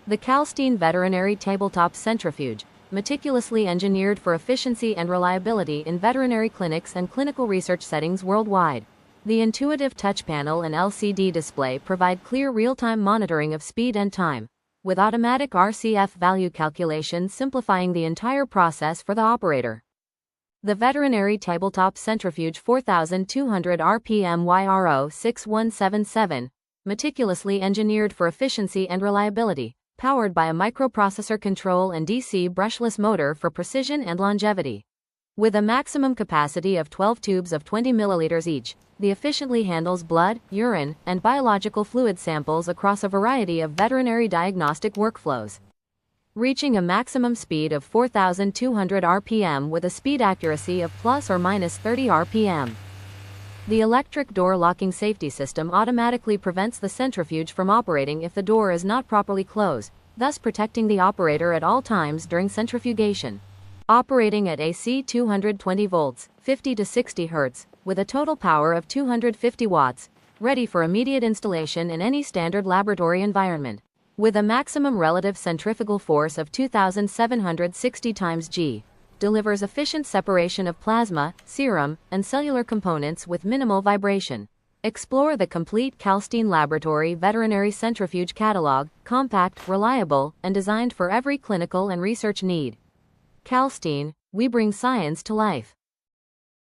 The Kalstein Veterinary Tabletop Centrifuge, meticulously engineered for efficiency and reliability in veterinary clinics and clinical research settings worldwide. The intuitive touch panel and LCD display provide clear real-time monitoring of speed and time, with automatic RCF value calculation simplifying the entire process for the operator. The Veterinary Tabletop Centrifuge 4200 RPM YRO 6177, meticulously engineered for efficiency and reliability, powered by a microprocessor control and DC brushless motor for precision and longevity. With a maximum capacity of 12 tubes of 20 milliliters each, the efficiently handles blood, urine, and biological fluid samples across a variety of veterinary diagnostic workflows, reaching a maximum speed of 4,200 RPM with a speed accuracy of plus or minus 30 RPM. The electric door locking safety system automatically prevents the centrifuge from operating if the door is not properly closed, thus protecting the operator at all times during centrifugation. Operating at AC 220 volts, 50 to 60 Hz, with a total power of 250 watts, ready for immediate installation in any standard laboratory environment. With a maximum relative centrifugal force of 2,760 times G, delivers efficient separation of plasma, serum, and cellular components with minimal vibration. Explore the complete Kalstein Laboratory Veterinary Centrifuge catalog, compact, reliable, and designed for every clinical and research need. Kalstein, we bring science to life.